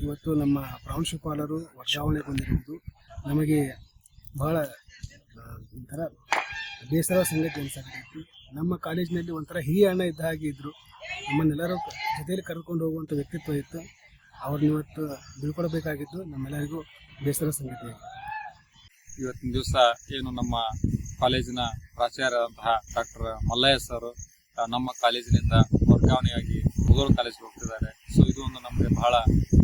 ಇವತ್ತು ನಮ್ಮ ಪ್ರಾಂಶುಪಾಲರು ವರ್ಗಾವಣೆಗೊಂಡಿರುವುದು ನಮಗೆ ಬಹಳ ಒಂಥರ ಬೇಸರ ಸಂಗತಿ ಅನಿಸಾಗಿತ್ತು. ನಮ್ಮ ಕಾಲೇಜಿನಲ್ಲಿ ಒಂಥರ ಹಿರಿಯ ಅಣ್ಣ ಇದ್ದ ಹಾಗೆ ಇದ್ದರು. ನಮ್ಮನ್ನೆಲ್ಲರೂ ಜೊತೆಯಲ್ಲಿ ಕರ್ಕೊಂಡು ಹೋಗುವಂಥ ವ್ಯಕ್ತಿತ್ವ ಇತ್ತು. ಅವ್ರನ್ನ ಇವತ್ತು ಬೀಳ್ಕೊಡಬೇಕಾಗಿದ್ದು ನಮ್ಮೆಲ್ಲರಿಗೂ ಬೇಸರ ಸಂಗತಿ. ಇವತ್ತಿನ ದಿವಸ ಏನು ನಮ್ಮ ಕಾಲೇಜಿನ ಪ್ರಾಚಾರ್ಯರಾದಂತಹ ಡಾಕ್ಟರ್ ಮಲ್ಲಯ್ಯ ಸರ್ ನಮ್ಮ ಕಾಲೇಜಿನಿಂದ ವರ್ಗಾವಣೆಯಾಗಿ ಮುಧೋಳ ಕಾಲೇಜಿಗೆ ಹೋಗ್ತಿದ್ದಾರೆ. ಸೊ ಇದು ಒಂದು ನಮಗೆ ಬಹಳ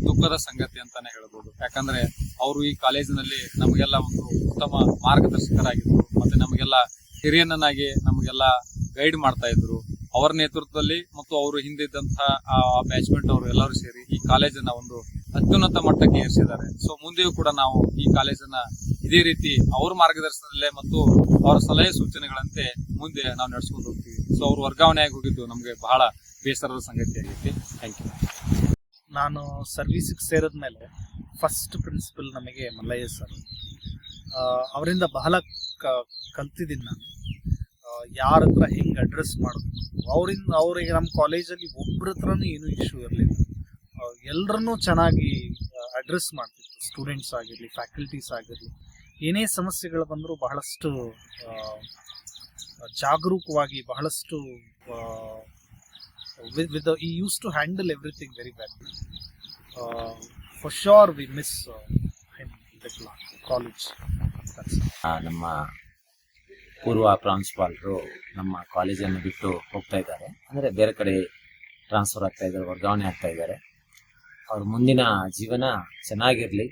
ದುಃಖದ ಸಂಗತಿ ಅಂತಾನೆ ಹೇಳ್ಬೋದು. ಯಾಕಂದ್ರೆ ಅವರು ಈ ಕಾಲೇಜಿನಲ್ಲಿ ನಮಗೆಲ್ಲ ಒಂದು ಉತ್ತಮ ಮಾರ್ಗದರ್ಶಕರಾಗಿದ್ರು, ಮತ್ತೆ ನಮಗೆಲ್ಲ ಹಿರಿಯಣ್ಣನಾಗಿ ನಮಗೆಲ್ಲ ಗೈಡ್ ಮಾಡ್ತಾ ಇದ್ರು. ಅವರ ನೇತೃತ್ವದಲ್ಲಿ ಮತ್ತು ಅವರು ಹಿಂದಿದ್ದಂತಹ ಬ್ಯಾಚ್ಮೆಂಟ್ ಅವರು ಎಲ್ಲರೂ ಸೇರಿ ಈ ಕಾಲೇಜನ್ನ ಒಂದು ಅತ್ಯುನ್ನತ ಮಟ್ಟಕ್ಕೆ ಏರಿಸಿದ್ದಾರೆ. ಸೊ ಮುಂದೆಯೂ ಕೂಡ ನಾವು ಈ ಕಾಲೇಜನ್ನ ಇದೇ ರೀತಿ ಅವ್ರ ಮಾರ್ಗದರ್ಶನದಲ್ಲೇ ಮತ್ತು ಅವರ ಸಲಹೆ ಸೂಚನೆಗಳಂತೆ ಮುಂದೆ ನಾವು ನಡೆಸ್ಕೊಂಡು ಹೋಗ್ತೀವಿ. ಸೊ ಅವ್ರು ವರ್ಗಾವಣೆಯಾಗಿ ಹೋಗಿದ್ದು ನಮಗೆ ಬಹಳ ಬೇಸರದ ಸಂಗತಿ ಆಗೈತಿ. Thank you. ನಾನು ಸರ್ವಿಸಿಗೆ ಸೇರಿದ್ಮೇಲೆ ಫಸ್ಟ್ ಪ್ರಿನ್ಸಿಪಲ್ ನಮಗೆ ಮಲ್ಲಯ್ಯ ಸರ್. ಅವರಿಂದ ಬಹಳ ಕಲ್ತಿದ್ದೀನಿ ನಾನು. ಯಾರ ಹತ್ರ ಹೆಂಗೆ ಅಡ್ರೆಸ್ ಮಾಡಬೇಕು, ಅವರಿಗೆ ನಮ್ಮ ಕಾಲೇಜಲ್ಲಿ ಒಬ್ಬರ ಹತ್ರನೂ ಏನೂ ಇಶ್ಯೂ ಇರಲಿಲ್ಲ. ಎಲ್ಲರನ್ನೂ ಚೆನ್ನಾಗಿ ಅಡ್ರೆಸ್ ಮಾಡ್ತಿತ್ತು. ಸ್ಟೂಡೆಂಟ್ಸ್ ಆಗಿರಲಿ, ಫ್ಯಾಕಲ್ಟೀಸ್ ಆಗಿರಲಿ, ಏನೇ ಸಮಸ್ಯೆಗಳು ಬಂದರೂ ಬಹಳಷ್ಟು ಜಾಗರೂಕವಾಗಿ, ಬಹಳಷ್ಟು he used to handle everything very well. For sure we miss him in the college. ನಮ್ಮ ಪೂರ್ವ ಪ್ರಾಂಶುಪಾಲರು ನಮ್ಮ ಕಾಲೇಜನ್ನು ಬಿಟ್ಟು ಹೋಗ್ತಾ ಇದ್ದಾರೆ, ಅಂದರೆ ಬೇರೆ ಕಡೆ ಟ್ರಾನ್ಸ್ಫರ್ ಆಗ್ತಾ ಇದ್ದಾರೆ, ವರ್ಗಾವಣೆ ಆಗ್ತಾ ಇದ್ದಾರೆ. ಅವ್ರ ಮುಂದಿನ ಜೀವನ ಚೆನ್ನಾಗಿರಲಿ.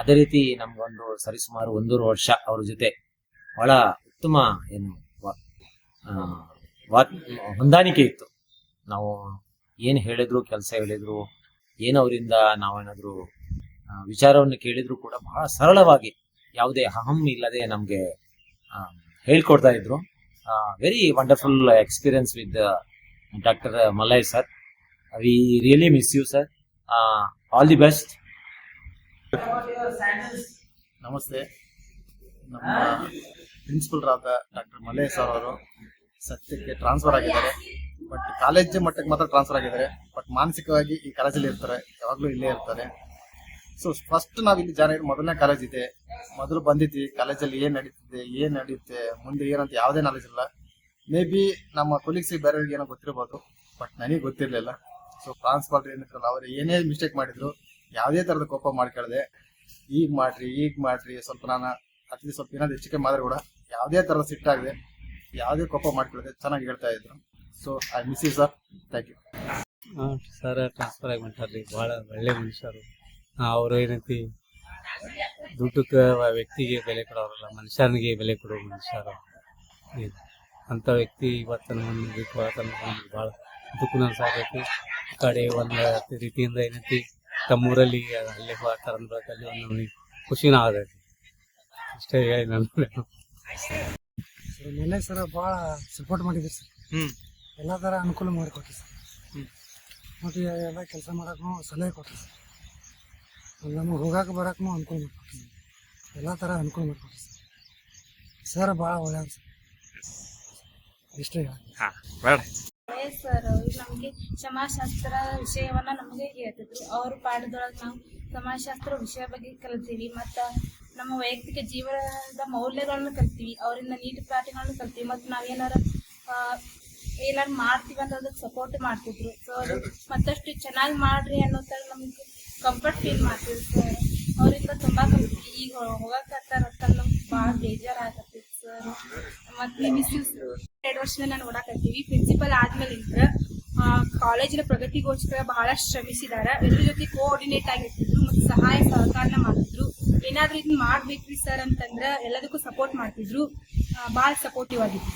ಅದೇ ರೀತಿ ನಮಗೊಂದು ಸರಿಸುಮಾರು 1.5 ವರ್ಷ ಅವ್ರ ಜೊತೆ ಬಹಳ ಉತ್ತಮ ಹೊಂದಾಣಿಕೆ ಇತ್ತು. ನಾವು ಏನು ಹೇಳಿದ್ರು, ಕೆಲಸ ಹೇಳಿದ್ರು, ಏನು ಅವರಿಂದ ನಾವೇನಾದರೂ ವಿಚಾರವನ್ನು ಕೇಳಿದ್ರು ಕೂಡ ಬಹಳ ಸರಳವಾಗಿ, ಯಾವುದೇ ಅಹಂ ಇಲ್ಲದೆ ನಮಗೆ ಹೇಳ್ಕೊಡ್ತಾ ಇದ್ರು. Very wonderful experience with doctor Mallayya sir. We really miss you sir. All the best. ನಮಸ್ತೆ. ನಮ್ಮ ಪ್ರಿನ್ಸಿಪಲ್ರಾದ ಡಾಕ್ಟರ್ ಮಲ್ಲಯ್ಯ ಸರ್ ಅವರು ಸದ್ಯಕ್ಕೆ ಟ್ರಾನ್ಸ್ಫರ್ ಆಗಿದ್ದಾರೆ. ಬಟ್ ಕಾಲೇಜ್ ಮಟ್ಟಕ್ಕೆ ಮಾತ್ರ ಟ್ರಾನ್ಸ್ಫರ್ ಆಗಿದ್ದಾರೆ. ಬಟ್ ಮಾನಸಿಕವಾಗಿ ಈ ಕಾಲೇಜಲ್ಲಿ ಇರ್ತಾರೆ, ಯಾವಾಗಲೂ ಇಲ್ಲೇ ಇರ್ತಾರೆ. ಸೊ ಫಸ್ಟ್ ನಾವು ಇಲ್ಲಿ ಜಾಯ್ನ್ ಮೊದಲನೇ ಕಾಲೇಜ್ ಇದೆ, ಮೊದಲು ಬಂದಿದ್ವಿ. ಕಾಲೇಜಲ್ಲಿ ಏನು ನಡೆಯುತ್ತೆ ಮುಂದೆ ಏನಂತ ಯಾವುದೇ ನಾಲೆಜ್ ಇಲ್ಲ. ಮೇ ಬಿ ನಮ್ಮ ಕೊಲೀಗ್ಸಿಗೆ ಬೇರೆಯವ್ರಿಗೆ ಏನೋ ಗೊತ್ತಿರ್ಬೋದು, ಬಟ್ ನನಗೆ ಗೊತ್ತಿರಲಿಲ್ಲ. ಸೊ ಟ್ರಾನ್ಸ್ಫರ್ ಏನಿರಲ್ಲ, ಅವರು ಏನೇ ಮಿಸ್ಟೇಕ್ ಮಾಡಿದ್ರು ಯಾವುದೇ ಥರದ ಕೋಪ ಮಾಡ್ಕೊಳ್ಳದೆ ಈಗ ಮಾಡ್ರಿ ಸ್ವಲ್ಪ ನಾನು ಅಟ್ಲೀಸ್ಟ್ ಸ್ವಲ್ಪ ಏನಾದ್ರು ಹೆಚ್ಚಿಗೆ ಮಾಡಿದ್ರೆ ಕೂಡ ಯಾವುದೇ ಥರದ ಸಿಟ್ಟಾಗದೆ, ಯಾವುದೇ ಕೋಪ ಮಾಡ್ಕೊಳ್ಳದೆ ಚೆನ್ನಾಗಿ ಹೇಳ್ತಾ ಇದ್ರು. So I miss you sir. Thank you. Sir transfer ಆಗಿ ಹೊಂಟಾರ್ರಿ. ಭಾಳ ಒಳ್ಳೆ ಮನುಷ್ಯರು. ಅವರು ಏನೈತಿ ದುಡ್ಡಕ್ಕೆ ವ್ಯಕ್ತಿಗೆ ಬೆಲೆ ಕೊಡೋರಲ್ಲ, ಮನುಷ್ಯನಿಗೆ ಬೆಲೆ ಕೊಡೋ ಮನುಷ್ಯರು. ಅಂಥ ವ್ಯಕ್ತಿ ಇವತ್ತು ನಮ್ಮನ್ನು ಬಿಟ್ಟು ಭಾಳ ದುಃಖ ಸಾಕೈತಿ. ಈ ಕಡೆ ಒಂದು ರೀತಿಯಿಂದ ಏನೈತಿ ತಮ್ಮೂರಲ್ಲಿ ಅಲ್ಲೇ ತರಂದ್ರಲ್ಲಿ ಒಂದು ಖುಷಿನ ಆಗೈತಿ. ಅಷ್ಟೇ ಹೇಳಿ ನಾನು. ಮಲ್ಲಯ್ಯ ಸರ್ ಭಾಳ ಸಪೋರ್ಟ್ ಮಾಡಿದ್ರಿ ಸರ್. ಎಲ್ಲ ಥರ ಅನುಕೂಲ ಮಾಡಿಕೊಟ್ರಿ ಸರ್. ಮತ್ತು ಎಲ್ಲ ಕೆಲಸ ಮಾಡೋಕ್ಕೂ ಸಲಹೆ ಕೊಟ್ರಿ ಸರ್. ನಮಗೆ ಹೋಗಕ್ಕೆ ಬರೋಕ್ಕೂ ಅನುಕೂಲ ಮಾಡಿಕೊಟ್ರಿ ಸರ್. ಎಲ್ಲ ಥರ ಅನುಕೂಲ ಮಾಡಿಕೊಟ್ರಿ ಸರ್. ಭಾಳ ಒಳ್ಳೆಯವ್ರು ಸರ್. ಇಷ್ಟೇ ಸರ್ ನಮಗೆ ಸಮಾಜಶಾಸ್ತ್ರ ವಿಷಯವನ್ನ ನಮಗೆ ಹೇಳ್ತಿದ್ರು. ಅವ್ರ ಪಾಠದೊಳಗೆ ನಾವು ಸಮಾಜಶಾಸ್ತ್ರ ವಿಷಯ ಬಗ್ಗೆ ಕಲಿತೀವಿ. ಮತ್ತು ನಮ್ಮ ವೈಯಕ್ತಿಕ ಜೀವನದ ಮೌಲ್ಯಗಳನ್ನ ಕಲಿತೀವಿ. ಅವರಿಂದ ನೀತಿ ಪಾಠಗಳನ್ನ ಕಲಿತೀವಿ. ಮತ್ತು ನಾವೇನಾರು ಮಾಡ್ತೀವಿ ಅಂತ ಅದಕ್ಕೆ ಸಪೋರ್ಟ್ ಮಾಡ್ತಿದ್ರು. ಸೊ ಅದು ಮತ್ತಷ್ಟು ಚೆನ್ನಾಗಿ ಮಾಡ್ರಿ ಅನ್ನೋ ಥರ ನಮ್ಗೆ ಕಂಫರ್ಟ್ ಫೀಲ್ ಮಾಡ್ತಿದ್ರು ಸರ್. ಅವರಿಂದ ತುಂಬ ಕಲಿತೀವಿ. ಈಗ ಹೋಗಕ್ಕೆ ನಮ್ಗೆ ಭಾಳ ಬೇಜಾರಾಗತ್ತೆ ಸರ್. ಮತ್ತು ಮಿಸ್ ಯು 2 ವರ್ಷದಿಂದ ನಾನು ಓಡಾಕತ್ತೀವಿ. ಪ್ರಿನ್ಸಿಪಲ್ ಆದ್ಮೇಲಿಂದ ಕಾಲೇಜಿನ ಪ್ರಗತಿಗೋಸ್ಕರ ಬಹಳಷ್ಟು ಶ್ರಮಿಸಿದ್ದಾರೆ. ಎಲ್ಲರ ಜೊತೆ ಕೋಆರ್ಡಿನೇಟ್ ಆಗಿರ್ತಿದ್ರು ಮತ್ತು ಸಹಾಯ ಸಹಕಾರನ ಮಾಡಿದ್ರು. ಏನಾದ್ರೂ ಇದನ್ನ ಮಾಡ್ಬೇಕ್ರಿ ಸರ್ ಅಂತಂದ್ರೆ ಎಲ್ಲದಕ್ಕೂ ಸಪೋರ್ಟ್ ಮಾಡ್ತಿದ್ರು. ಭಾಳ ಸಪೋರ್ಟಿವ್ ಆಗಿತ್ತು.